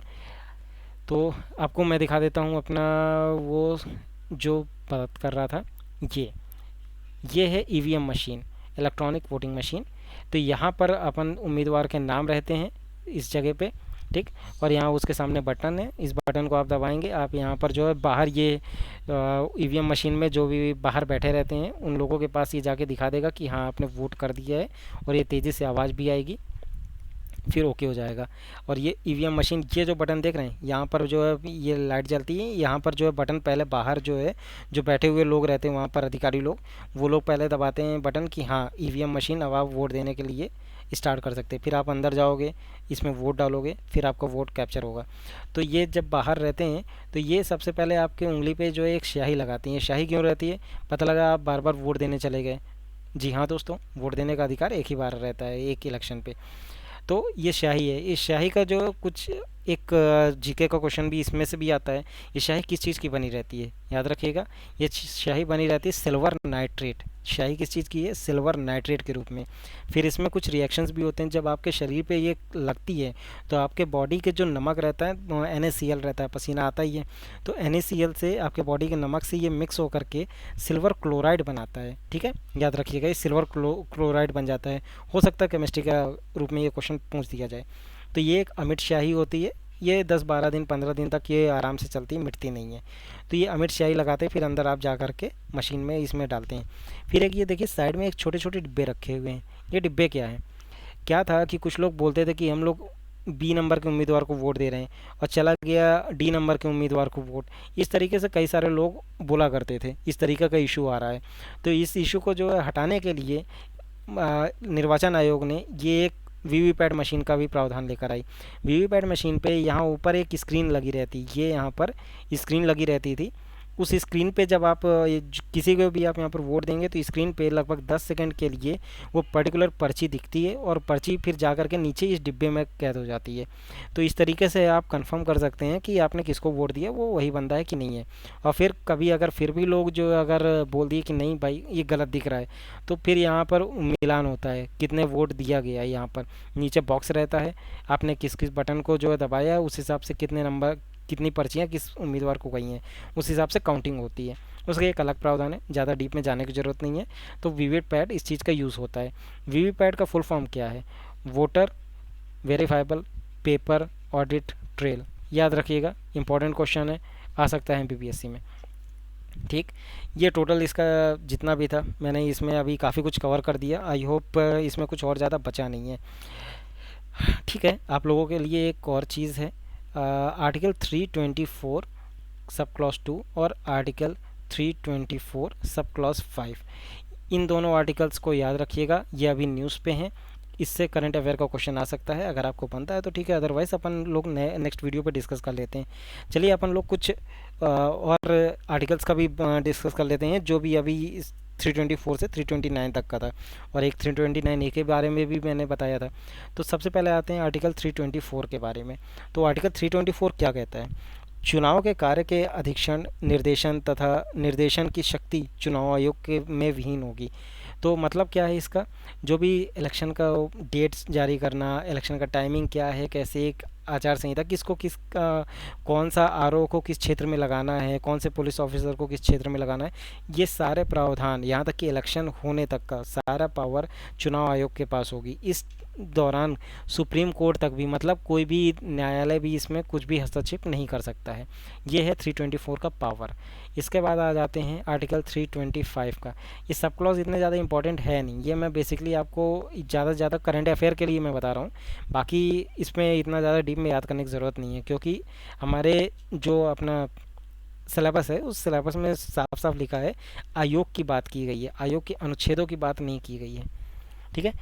Speaker 1: तो आपको मैं दिखा देता हूँ अपना वो जो बात कर रहा था। ये है EVM machine, electronic voting machine. तो यहाँ पर अपन उम्मीदवार के नाम रहते हैं इस जगह पे। ठीक, और यहाँ उसके सामने बटन है, इस बटन को आप दबाएंगे, आप यहाँ पर जो है बाहर ये ईवीएम मशीन में जो भी बाहर बैठे रहते हैं उन लोगों के पास ये जाके दिखा देगा कि हाँ आपने वोट कर दिया है, और ये तेज़ी से आवाज़ भी आएगी, फिर ओके हो जाएगा। और ये ईवीएम मशीन, ये जो बटन देख रहे हैं यहाँ पर जो है ये लाइट जलती है, यहाँ पर जो है बटन पहले बाहर जो है जो बैठे हुए लोग रहते हैं वहाँ पर अधिकारी लोग, वो लोग पहले दबाते हैं बटन कि हाँ ईवीएम मशीन अब आप वोट देने के लिए स्टार्ट कर सकते हैं। फिर आप अंदर जाओगे, इसमें वोट डालोगे, फिर आपका वोट कैप्चर होगा। तो ये जब बाहर रहते हैं तो ये सबसे पहले आपके उंगली पे जो है एक स्याही लगाती है। स्याही क्यों रहती है? पता लगा आप बार बार वोट देने चले गए। जी हाँ दोस्तों, वोट देने का अधिकार एक ही बार रहता है एक इलेक्शन पे। तो ये स्याही है, इस स्याही का जो कुछ एक जीके का क्वेश्चन भी इसमें से भी आता है। ये स्याही किस चीज़ की बनी रहती है, याद रखिएगा। ये स्याही बनी रहती है सिल्वर नाइट्रेट। स्याही किस चीज़ की है? सिल्वर नाइट्रेट के रूप में। फिर इसमें कुछ रिएक्शंस भी होते हैं, जब आपके शरीर पे ये लगती है तो आपके बॉडी के जो नमक रहता है NaCl रहता है, पसीना आता ही है, तो NaCl से आपके बॉडी के नमक से ये मिक्स होकर के सिल्वर क्लोराइड बनाता है। ठीक है, याद रखिएगा, ये सिल्वर क्लोराइड बन जाता है। हो सकता है केमिस्ट्री का रूप में ये क्वेश्चन पूछ दिया जाए। तो ये एक अमिट स्याही होती है, ये 10-12 दिन 15 दिन तक ये आराम से चलती है, मिटती नहीं है। तो ये अमिट स्याही लगाते हैं, फिर अंदर आप जा कर के मशीन में इसमें डालते हैं। फिर एक ये देखिए साइड में एक छोटे छोटे डिब्बे रखे हुए हैं। ये डिब्बे क्या है? क्या था कि कुछ लोग बोलते थे कि हम लोग B नंबर के उम्मीदवार को वोट दे रहे हैं और चला गया D नंबर के उम्मीदवार को वोट। इस तरीके से कई सारे लोग बोला करते थे, इस तरीके का इशू आ रहा है। तो इस इशू को जो है हटाने के लिए निर्वाचन आयोग ने ये एक वीवीपैट मशीन का भी प्रावधान लेकर आई। वीवीपैट मशीन पे यहाँ ऊपर एक स्क्रीन लगी रहती, ये यहाँ पर स्क्रीन लगी रहती थी। उस स्क्रीन पे जब आप किसी को भी आप यहाँ पर वोट देंगे तो स्क्रीन पे लगभग 10 सेकंड के लिए वो पर्टिकुलर पर्ची दिखती है और पर्ची फिर जा कर के नीचे इस डिब्बे में कैद हो जाती है। तो इस तरीके से आप कंफर्म कर सकते हैं कि आपने किसको वोट दिया, वो वही बंदा है कि नहीं है। और फिर कभी अगर फिर भी लोग जो अगर बोल दिए कि नहीं भाई ये गलत दिख रहा है, तो फिर यहाँ पर मिलान होता है, कितने वोट दिया गया है। यहाँ पर नीचे बॉक्स रहता है, आपने किस किस बटन को जो है दबाया उस हिसाब से कितने नंबर कितनी पर्चियाँ किस उम्मीदवार को गई हैं उस हिसाब से काउंटिंग होती है। उसका एक अलग प्रावधान है, ज़्यादा डीप में जाने की ज़रूरत नहीं है। तो वीवीपैट इस चीज़ का यूज़ होता है। वीवीपैट का फुल फॉर्म क्या है? Voter verifiable paper audit trail. याद रखिएगा, इंपॉर्टेंट क्वेश्चन है, आ सकता है MPPSC में। ठीक, ये टोटल इसका जितना भी था मैंने इसमें अभी काफ़ी कुछ कवर कर दिया। आई होप इसमें कुछ और ज़्यादा बचा नहीं है। ठीक है, आप लोगों के लिए एक और चीज़ है, आर्टिकल 324 सब क्लॉज 2 और आर्टिकल 324 सब क्लॉज 5। इन दोनों आर्टिकल्स को याद रखिएगा, ये अभी न्यूज़ पे हैं। इससे करंट अफेयर का क्वेश्चन आ सकता है, अगर आपको बनता है तो ठीक है, अदरवाइज़ अपन लोग नेक्स्ट वीडियो पे डिस्कस कर लेते हैं। चलिए अपन लोग कुछ और आर्टिकल्स का भी डिस्कस कर लेते हैं, जो भी अभी 324 से 329 तक का था, और एक 329A के बारे में भी मैंने बताया था। तो सबसे पहले आते हैं आर्टिकल 324 के बारे में। तो आर्टिकल 324 क्या कहता है? चुनाव के कार्य के अधीक्षण निर्देशन तथा निर्देशन की शक्ति चुनाव आयोग के में विहीन होगी। तो मतलब क्या है इसका? जो भी इलेक्शन का डेट्स जारी करना, इलेक्शन का टाइमिंग क्या है, कैसे एक आचार संहिता, किसको किस कौन सा आरओ को किस क्षेत्र में लगाना है, कौन से पुलिस ऑफिसर को किस क्षेत्र में लगाना है, ये सारे प्रावधान यहाँ तक कि इलेक्शन होने तक का सारा पावर चुनाव आयोग के पास होगी। इस दौरान सुप्रीम कोर्ट तक भी, मतलब कोई भी न्यायालय भी इसमें कुछ भी हस्तक्षेप नहीं कर सकता है। ये है 324 का पावर। इसके बाद आ जाते हैं आर्टिकल 325 का। ये सब क्लॉज इतने ज़्यादा इंपॉर्टेंट है नहीं, ये मैं बेसिकली आपको ज़्यादा से ज़्यादा करंट अफेयर के लिए मैं बता रहा हूँ। बाकी इसमें इतना ज़्यादा डीप में याद करने की ज़रूरत नहीं है, क्योंकि हमारे जो अपना सिलेबस है उस सिलेबस में साफ साफ लिखा है, आयोग की बात की गई है, आयोग के अनुच्छेदों की बात नहीं की गई है। ठीक है,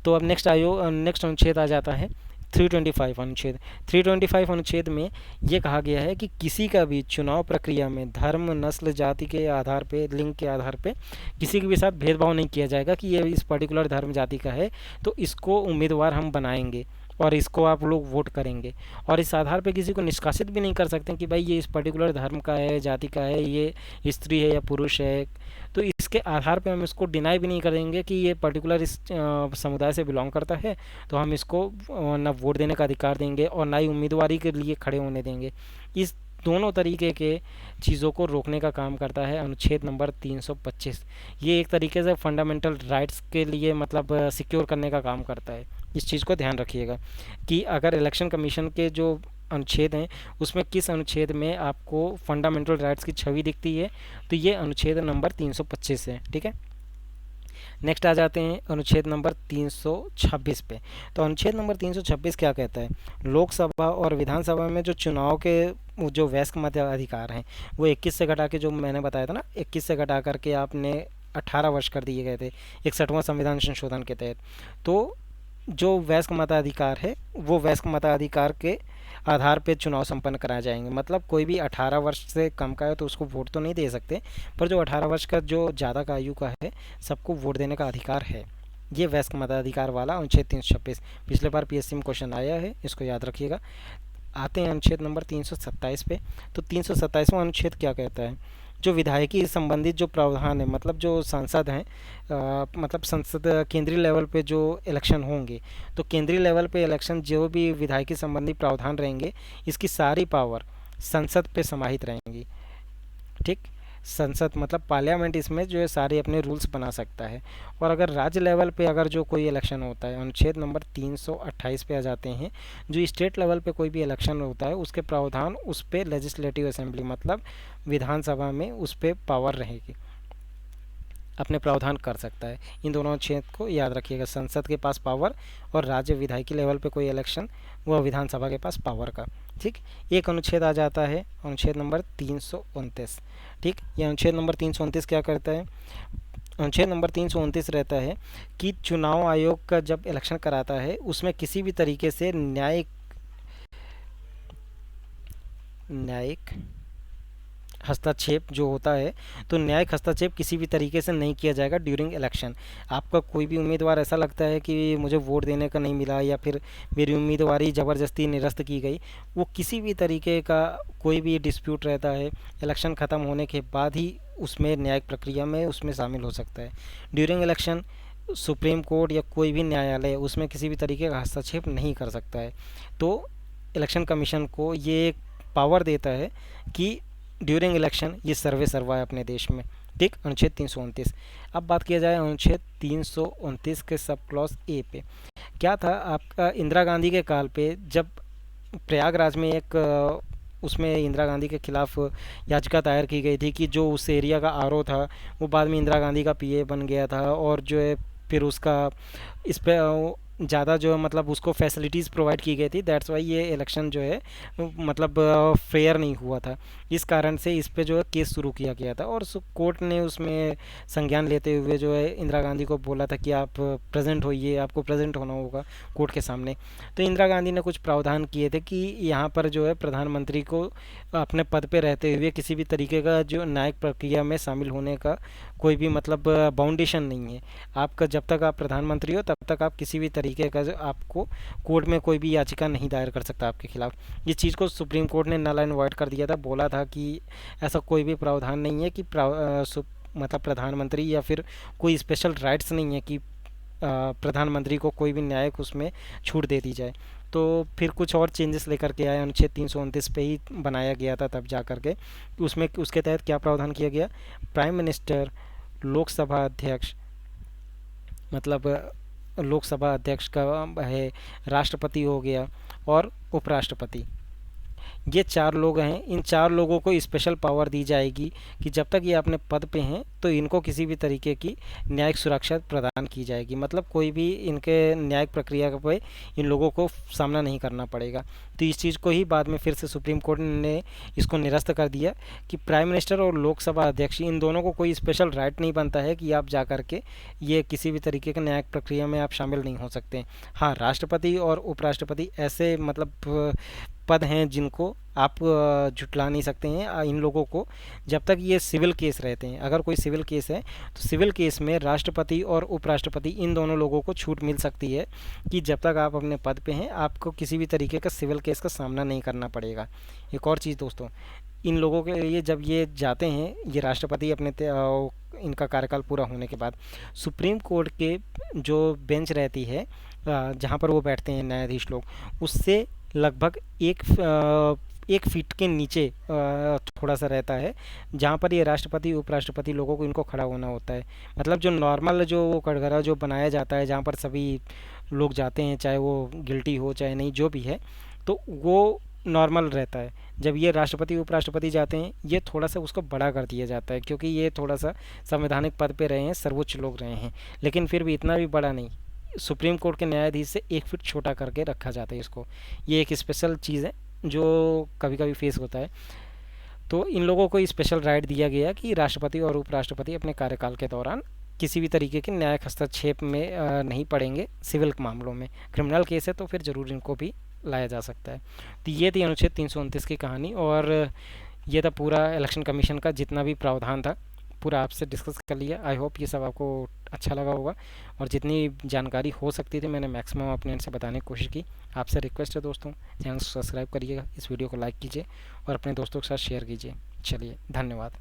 Speaker 1: तो अब नेक्स्ट अनुच्छेद आ जाता है 325 अनुच्छेद। 325 अनुच्छेद में ये कहा गया है कि किसी का भी चुनाव प्रक्रिया में धर्म, नस्ल, जाति के आधार पे, लिंग के आधार पे किसी के भी साथ भेदभाव नहीं किया जाएगा कि ये इस पर्टिकुलर धर्म जाति का है तो इसको उम्मीदवार हम बनाएंगे और इसको आप लोग वोट करेंगे, और इस आधार पे किसी को निष्कासित भी नहीं कर सकते कि भाई ये इस पर्टिकुलर धर्म का है, जाति का है, ये स्त्री है या पुरुष है, तो इसके आधार पे हम इसको डिनाई भी नहीं करेंगे कि ये पर्टिकुलर इस समुदाय से बिलोंग करता है, तो हम इसको ना वोट देने का अधिकार देंगे और ना ही उम्मीदवारी के लिए खड़े होने देंगे। इस दोनों तरीके के चीज़ों को रोकने का काम करता है अनुच्छेद नंबर 325। ये एक तरीके से फंडामेंटल राइट्स के लिए मतलब सिक्योर करने का काम करता है। इस चीज़ को ध्यान रखिएगा कि अगर इलेक्शन कमीशन के जो अनुच्छेद हैं उसमें किस अनुच्छेद में आपको फंडामेंटल राइट्स की छवि दिखती है, तो ये अनुच्छेद नंबर 325 है। ठीक है, नेक्स्ट आ जाते हैं अनुच्छेद नंबर 326 पे। तो अनुच्छेद नंबर 326 क्या कहता है? लोकसभा और विधानसभा में जो चुनाव के जो वयस्क मताधिकार हैं वो 21 से घटा के, जो मैंने बताया था ना, 21 से घटा करके आपने 18 वर्ष कर दिए गए थे 61वां संविधान संशोधन के तहत। तो जो वयस्क मताधिकार है वो वयस्क मताधिकार के आधार पे चुनाव संपन्न कराए जाएंगे। मतलब कोई भी 18 वर्ष से कम का है तो उसको वोट तो नहीं दे सकते, पर जो 18 वर्ष का जो ज़्यादा का आयु का है सबको वोट देने का अधिकार है। ये वयस्क मताधिकार वाला अनुच्छेद 326 पिछले बार पीएससी में क्वेश्चन आया है, इसको याद रखिएगा। आते हैं अनुच्छेद नंबर 327 पे। तो 327वां अनुच्छेद क्या कहता है? जो विधायकी संबंधित जो प्रावधान है, मतलब जो सांसद हैं, मतलब संसद केंद्रीय लेवल पे जो इलेक्शन होंगे, तो केंद्रीय लेवल पे इलेक्शन जो भी विधायकी संबंधी प्रावधान रहेंगे इसकी सारी पावर संसद पे समाहित रहेंगी। ठीक, संसद मतलब पार्लियामेंट इसमें जो है सारे अपने रूल्स बना सकता है। और अगर राज्य लेवल पे अगर जो कोई इलेक्शन होता है, अनुच्छेद नंबर 328 पे आ जाते हैं, जो स्टेट लेवल पे कोई भी इलेक्शन होता है उसके प्रावधान उस पर लेजिस्लेटिव असेंबली मतलब विधानसभा में उस पर पावर रहेगी, अपने प्रावधान कर सकता है। इन दोनों अनुच्छेद को याद रखिएगा, संसद के पास पावर और राज्य विधायकी लेवल पे कोई इलेक्शन वह विधानसभा के पास पावर का। ठीक, एक अनुच्छेद आ जाता है अनुच्छेद नंबर 329। ठीक, ये अनुच्छेद नंबर 329 क्या करता है? अनुच्छेद नंबर 329 रहता है कि चुनाव आयोग का जब इलेक्शन कराता है उसमें किसी भी तरीके से न्यायिक हस्तक्षेप जो होता है, तो न्यायिक हस्तक्षेप किसी भी तरीके से नहीं किया जाएगा ड्यूरिंग इलेक्शन। आपका कोई भी उम्मीदवार ऐसा लगता है कि मुझे वोट देने का नहीं मिला या फिर मेरी उम्मीदवारी ज़बरदस्ती निरस्त की गई, वो किसी भी तरीके का कोई भी डिस्प्यूट रहता है इलेक्शन ख़त्म होने के बाद ही उसमें न्यायिक प्रक्रिया में उसमें शामिल हो सकता है। ड्यूरिंग इलेक्शन सुप्रीम कोर्ट या कोई भी न्यायालय उसमें किसी भी तरीके का हस्तक्षेप नहीं कर सकता है। तो इलेक्शन कमीशन को ये पावर देता है कि ड्यूरिंग इलेक्शन ये सर्वे सर्वा है अपने देश में। ठीक, अनुच्छेद 329। अब बात किया जाए अनुच्छेद 329 के सब क्लॉज ए पे। क्या था आपका? इंदिरा गांधी के काल पे जब प्रयागराज में एक उसमें इंदिरा गांधी के खिलाफ याचिका दायर की गई थी कि जो उस एरिया का आरओ था वो बाद में इंदिरा गांधी का पीए बन गया था, और जो है फिर उसका इस पर ज़्यादा जो है मतलब उसको फैसिलिटीज़ प्रोवाइड की गई थी। दैट्स वाई ये इलेक्शन जो है मतलब फेयर नहीं हुआ था। इस कारण से इस पे जो है केस शुरू किया गया था और कोर्ट ने उसमें संज्ञान लेते हुए जो है इंदिरा गांधी को बोला था कि आप प्रेजेंट होइए, आपको प्रेजेंट होना होगा कोर्ट के सामने। तो इंदिरा गांधी ने कुछ प्रावधान किए थे कि यहाँ पर जो है प्रधानमंत्री को अपने पद पे रहते हुए किसी भी तरीके का जो न्यायिक प्रक्रिया में शामिल होने का कोई भी मतलब बाउंडेशन नहीं है। आपका जब तक आप प्रधानमंत्री हो तब तक आप किसी भी तरीके का जो आपको कोर्ट में कोई भी याचिका नहीं दायर कर सकता आपके खिलाफ। इस चीज़ को सुप्रीम कोर्ट ने नल एंड वॉइड कर दिया था, बोला था कि ऐसा कोई भी प्रावधान नहीं है कि मतलब प्रधानमंत्री या फिर कोई स्पेशल राइट्स नहीं है कि प्रधानमंत्री को कोई भी न्यायिक उसमें छूट दे दी जाए। तो फिर कुछ और चेंजेस लेकर के आए, अनुच्छेद 329 पे ही बनाया गया था तब जा कर के। उसमें उसके तहत क्या प्रावधान किया गया, प्राइम मिनिस्टर, लोकसभा अध्यक्ष, मतलब लोकसभा अध्यक्ष का है, राष्ट्रपति हो गया और उपराष्ट्रपति, ये चार लोग हैं। इन चार लोगों को स्पेशल पावर दी जाएगी कि जब तक ये अपने पद पे हैं तो इनको किसी भी तरीके की न्यायिक सुरक्षा प्रदान की जाएगी, मतलब कोई भी इनके न्यायिक प्रक्रिया पे इन लोगों को सामना नहीं करना पड़ेगा। तो इस चीज़ को ही बाद में फिर से सुप्रीम कोर्ट ने इसको निरस्त कर दिया कि प्राइम मिनिस्टर और लोकसभा अध्यक्ष इन दोनों को कोई स्पेशल राइट नहीं बनता है कि आप जा कर के ये किसी भी तरीके के न्यायिक प्रक्रिया में आप शामिल नहीं हो सकते। हाँ, राष्ट्रपति और उपराष्ट्रपति ऐसे मतलब पद हैं जिनको आप झुटला नहीं सकते हैं इन लोगों को, जब तक ये सिविल केस रहते हैं। अगर कोई सिविल केस है तो सिविल केस में राष्ट्रपति और उपराष्ट्रपति इन दोनों लोगों को छूट मिल सकती है कि जब तक आप अपने पद पे हैं आपको किसी भी तरीके का सिविल केस का सामना नहीं करना पड़ेगा। एक और चीज़ दोस्तों, इन लोगों के लिए जब ये जाते हैं, ये राष्ट्रपति अपने इनका कार्यकाल पूरा होने के बाद सुप्रीम कोर्ट के जो बेंच रहती है जहाँ पर वो बैठते हैं न्यायाधीश लोग, उससे लगभग एक फीट के नीचे थोड़ा सा रहता है, जहाँ पर ये राष्ट्रपति उपराष्ट्रपति लोगों को इनको खड़ा होना होता है। मतलब जो नॉर्मल जो वो कटघरा जो बनाया जाता है जहाँ पर सभी लोग जाते हैं, चाहे वो गिल्टी हो चाहे नहीं, जो भी है, तो वो नॉर्मल रहता है। जब ये राष्ट्रपति उपराष्ट्रपति जाते हैं ये थोड़ा सा उसको बड़ा कर दिया जाता है, क्योंकि ये थोड़ा सा संवैधानिक पद पे रहे हैं, सर्वोच्च लोग रहे हैं, लेकिन फिर भी इतना भी बड़ा नहीं, सुप्रीम कोर्ट के न्यायाधीश से 1 फीट छोटा करके रखा जाता है इसको। ये एक स्पेशल चीज़ है जो कभी कभी फेस होता है। तो इन लोगों को स्पेशल राइट दिया गया कि राष्ट्रपति और उपराष्ट्रपति अपने कार्यकाल के दौरान किसी भी तरीके के न्यायिक हस्तक्षेप में नहीं पड़ेंगे। सिविल मामलों में, क्रिमिनल केस है तो फिर ज़रूर इनको भी लाया जा सकता है। तो ये थी अनुच्छेद 329 की कहानी, और ये था पूरा इलेक्शन कमीशन का जितना भी प्रावधान था, पूरा आपसे डिस्कस कर लिया। आई होप ये सब आपको अच्छा लगा होगा, और जितनी जानकारी हो सकती थी मैंने मैक्सिमम अपने एंड से बताने की कोशिश की। आपसे रिक्वेस्ट है दोस्तों, चैनल सब्सक्राइब करिएगा, इस वीडियो को लाइक कीजिए और अपने दोस्तों के साथ शेयर कीजिए। चलिए, धन्यवाद।